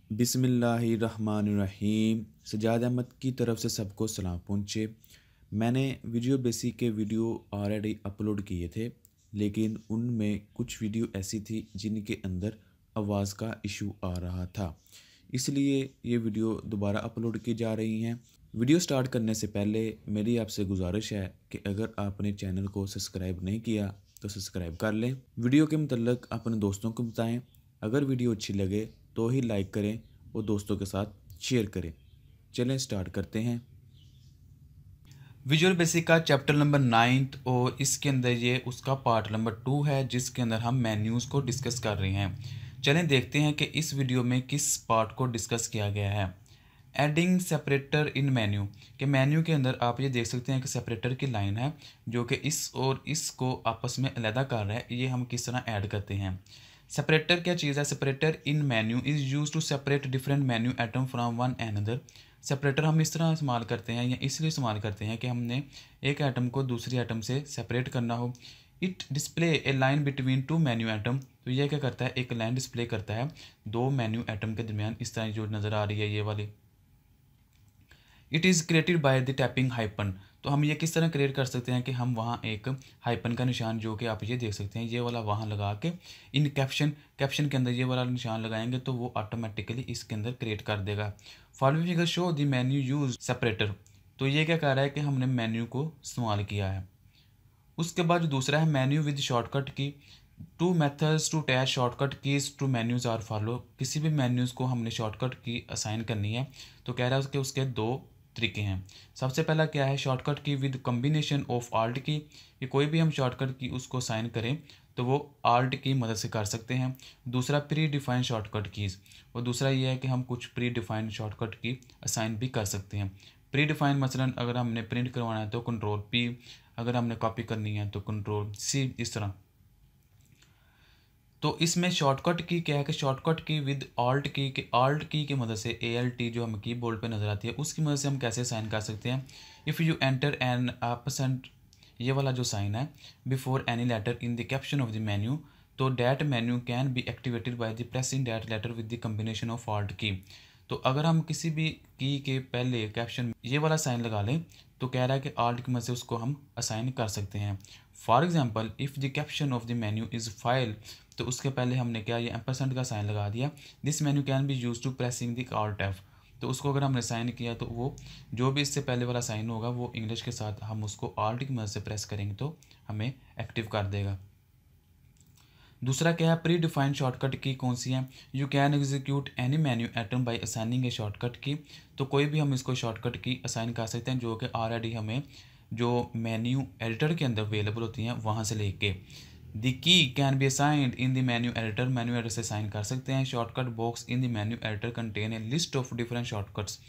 बिस्मिल्लाहिर्रहमानिर्रहीम। सजाद अहमद की तरफ से सबको सलाम पहुँचे। मैंने वीडियो बेसिक के वीडियो ऑलरेडी अपलोड किए थे, लेकिन उनमें कुछ वीडियो ऐसी थी जिनके अंदर आवाज़ का इशू आ रहा था, इसलिए ये वीडियो दोबारा अपलोड की जा रही हैं। वीडियो स्टार्ट करने से पहले मेरी आपसे गुजारिश है कि अगर आपने चैनल को सब्सक्राइब नहीं किया तो सब्सक्राइब कर लें। वीडियो के मतलब अपने दोस्तों को बताएं। अगर वीडियो अच्छी लगे तो ही लाइक करें और दोस्तों के साथ शेयर करें। चलें स्टार्ट करते हैं। विजुअल बेसिक का चैप्टर नंबर 9 और इसके अंदर ये उसका पार्ट नंबर 2 है, जिसके अंदर हम मेन्यूज़ को डिस्कस कर रहे हैं। चलें देखते हैं कि इस वीडियो में किस पार्ट को डिस्कस किया गया है। एडिंग सेपरेटर इन मेन्यू के मेन्यू के अंदर आप ये देख सकते हैं कि सेपरेटर की लाइन है जो कि इस और इस को आपस में अलहदा कर रहा है। ये हम किस तरह ऐड करते हैं। सेपरेटर क्या चीज़ है? Separator in menu is use to separate different menu item from one another. Separator हम इस तरह इस्तेमाल करते हैं या इसलिए इस्तेमाल करते हैं कि हमने एक आइटम को दूसरी आइटम से सेपरेट करना हो। It display A line between two menu item. तो ये क्या करता है? एक लाइन डिस्प्ले करता है दो मेन्यू आइटम के दरमियान, इस तरह जो नज़र आ रही है ये वाली। It is created by the tapping hyphen. तो हम ये किस तरह क्रिएट कर सकते हैं कि हम वहाँ एक हाइपन का निशान जो कि आप ये देख सकते हैं ये वाला वहाँ लगा के इन कैप्शन के अंदर ये वाला निशान लगाएंगे तो वो ऑटोमेटिकली इसके अंदर क्रिएट कर देगा। Following figure show the menu use separator. तो ये क्या कर रहा है कि हमने मेन्यू को इस्तेमाल किया है। उसके बाद जो दूसरा है menu with shortcut key. Two methods to attach shortcut keys to menus are follow. किसी भी मेन्यूज़ को हमने शॉर्टकट की असाइन करनी है तो कह रहा है कि उसके दो तरीके हैं। सबसे पहला क्या है? शॉर्टकट की विद कम्बिनेशन ऑफ आल्ट की। कि कोई भी हम शॉर्टकट की उसको असाइन करें तो वो आल्ट की मदद से कर सकते हैं। दूसरा प्री डिफाइंड शॉर्टकट कीज़। और दूसरा ये है कि हम कुछ प्री डिफाइंड शॉर्टकट की असाइन भी कर सकते हैं। प्री डिफाइंड मसलन अगर हमने प्रिंट करवाना है तो कंट्रोल पी, अगर हमने कॉपी करनी है तो कंट्रोल सी, इस तरह। तो इसमें शॉर्टकट की क्या है कि शॉर्टकट की विद ऑल्ट की कि ऑल्ट की मदद से ALT जो हमें कीबोर्ड पे नज़र आती है उसकी मदद से हम कैसे साइन कर सकते हैं। If you enter an percent, ये वाला जो साइन है, before any letter in the caption of the menu, तो that menu can be activated by the pressing that letter with the combination of alt key. तो अगर हम किसी भी की के पहले कैप्शन ये वाला साइन लगा लें तो कह रहा है कि ऑल्ट की मदद से उसको हम असाइन कर सकते हैं। For example if the caption of the menu is file, तो उसके पहले हमने क्या ये एम्परसेंट का साइन लगा दिया। This menu can be use to pressing the alt F. तो उसको अगर हमने साइन किया तो वो जो भी इससे पहले वाला साइन होगा वो इंग्लिश के साथ हम उसको ऑल्ट की मदद से प्रेस करेंगे तो हमें एक्टिव कर देगा। दूसरा क्या है? प्री डिफाइंड शॉर्टकट की कौन सी है? You can execute any menu item by assigning A shortcut की। तो कोई भी हम इसको शॉर्टकट की असाइन कर सकते हैं जो कि ऑलरेडी हमें जो मेन्यू एडिटर के अंदर अवेलेबल होती हैं वहाँ से लेके। The key can be assigned in the menu editor. Menu editor से साइन कर सकते हैं। Shortcut box in the menu editor contain a list of different shortcuts.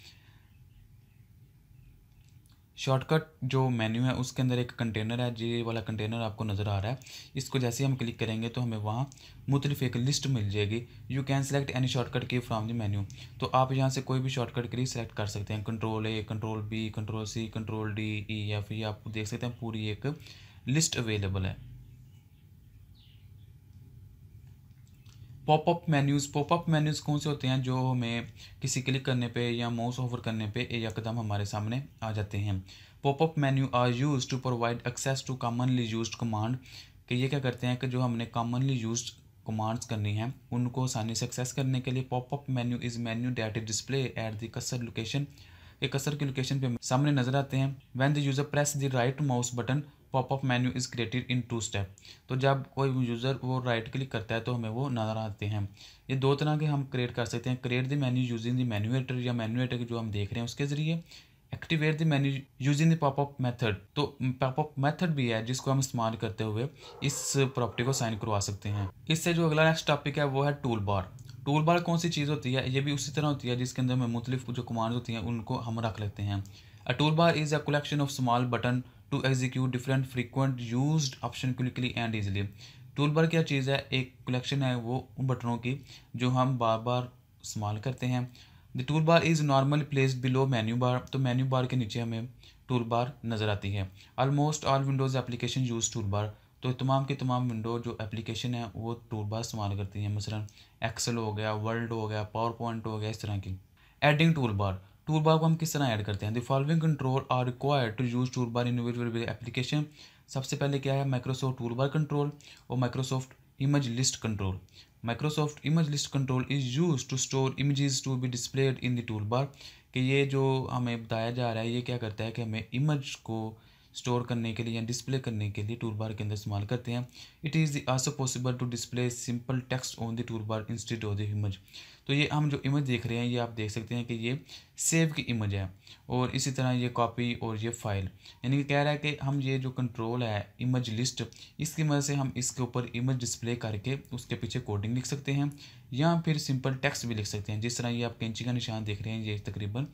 Shortcut जो मेन्यू है उसके अंदर एक कंटेनर है, ये वाला कंटेनर आपको नज़र आ रहा है। इसको जैसे ही हम क्लिक करेंगे तो हमें वहाँ मुख्तलिफ एक लिस्ट मिल जाएगी। You can select any shortcut की फ्रॉम द मेन्यू। तो आप यहाँ से कोई भी शॉर्टकट के लिए सेलेक्ट कर सकते हैं। Control A, control B, control C, control D, E, F, ये आप देख सकते हैं पूरी एक लिस्ट अवेलेबल है। Popup menus. पॉपअप मेन्यूज़ कौन से होते हैं? जो हमें किसी क्लिक करने पे या माउस ओवर करने पे यकदम हमारे सामने आ जाते हैं। Popup menu are use to provide access to commonly used command. कि ये क्या करते हैं कि जो हमने कॉमनली यूज्ड कमांड्स करनी है उनको आसानी से एक्सेस करने के लिए। Popup menu is menu that is display at the cursor location. ये कर्सर की लोकेशन पे सामने नजर आते हैं। When the user press the right mouse button, popup menu is created in 2 step. तो जब कोई यूज़र वो राइट क्लिक करता है तो हमें वो नज़र आते हैं। ये दो तरह के हम क्रिएट कर सकते हैं। Create the menu using the menu editor, या मेन्यू एडिटर जो हम देख रहे हैं उसके ज़रिए। Activate the menu using the popup method. तो पॉपअप मेथड भी है जिसको हम इस्तेमाल करते हुए इस प्रॉपर्टी को साइन करवा सकते हैं। इससे जो अगला नेक्स्ट टॉपिक है वो है टूल बार। टूल बार कौन सी चीज़ होती है? ये भी उसी तरह होती है जिसके अंदर में मुख्तलिफ जो कमांड्स होती हैं उनको हम रख लेते हैं। A tool bar is a collection of small button to execute different frequent used option quickly and easily. Tool bar क्या चीज़ है? एक कलेक्शन है वो उन बटनों की जो हम बार बार इस्तेमाल करते हैं। The tool bar is normally placed below menu bar. तो मेन्यू बार के नीचे हमें टूल बार नज़र आती है। Almost all Windows application use tool bar. तो तमाम की तमाम विंडो जो एप्लीकेशन है वो टूल बार इस्तेमाल करती हैं, मसलन एक्सेल हो गया, वर्ड हो गया, पावर पॉइंट हो गया, इस तरह की। एडिंग टूल बार को हम किस तरह ऐड करते हैं? The following control are required to use tool bar individual application. सबसे पहले क्या है? माइक्रोसॉफ्ट टूल बार कंट्रोल और Microsoft image list control. Microsoft image list control is use to store images to be displayed in the tool bar. कि ये जो हमें बताया जा रहा है ये क्या करता है कि हमें इमेज को स्टोर करने के लिए या डिस्प्ले करने के लिए टूल बार के अंदर इस्तेमाल करते हैं। It is also possible to display simple text on the tool bar instead of the image. तो ये हम जो इमेज देख रहे हैं ये आप देख सकते हैं कि ये सेव की इमेज है, और इसी तरह ये कॉपी और ये फाइल। यानी कि कह रहा है कि हम ये जो कंट्रोल है इमेज लिस्ट, इसकी मदद से हम इसके ऊपर इमेज डिस्प्ले करके उसके पीछे कोडिंग लिख सकते हैं या फिर सिंपल टेक्स्ट भी लिख सकते हैं। जिस तरह ये आप कैंची का निशान देख रहे हैं ये तकरीबन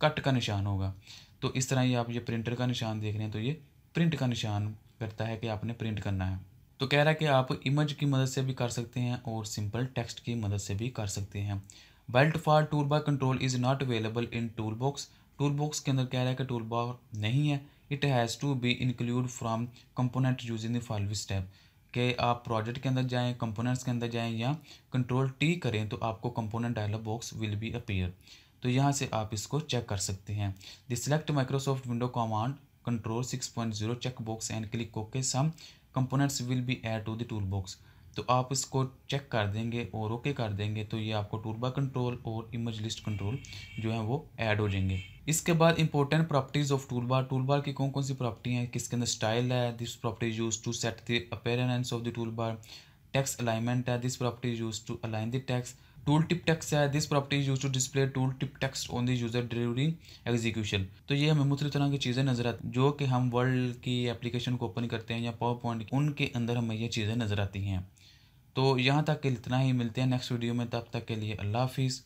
कट का निशान होगा, तो इस तरह ये आप ये प्रिंटर का निशान देख रहे हैं तो ये प्रिंट का निशान करता है कि आपने प्रिंट करना है। तो कह रहा है कि आप इमेज की मदद से भी कर सकते हैं और सिंपल टेक्स्ट की मदद से भी कर सकते हैं। Belt for tool bar control is not available in tool box. Tool box के अंदर कह रहा है कि टूल बार नहीं है। It has to be include from component using the following step. कि आप प्रोजेक्ट के अंदर जाएँ, कंपोनेंट्स के अंदर जाएँ या कंट्रोल टी करें तो आपको component dialog box will be appear. तो यहाँ से आप इसको चेक कर सकते हैं। The select Microsoft window command control 6.0 check box and click okay some components will be add to the tool box. तो आप इसको चेक कर देंगे और ओके कर देंगे तो ये आपको टूल बार कंट्रोल और इमेज लिस्ट कंट्रोल जो है वो ऐड हो जाएंगे। इसके बाद important properties of tool bar की कौन कौन सी प्रॉपर्टी हैं? किसके अंदर स्टाइल है, this property use to set the appearance of the tool bar. Text alignment है, this property use to align the text. Tool tip text है, this property use to display tool tip text on the user during execution. तो ये हमें मुख्तलिफ तरह की चीज़ें नजर आती जो कि हम वर्ल्ड की एप्लीकेशन को ओपन करते हैं या पावर पॉइंट, उनके अंदर हमें ये चीज़ें नजर आती हैं। तो यहाँ तक के इतना ही, मिलते हैं नेक्स्ट वीडियो में, तब तक के लिए अल्लाह हाफिज़।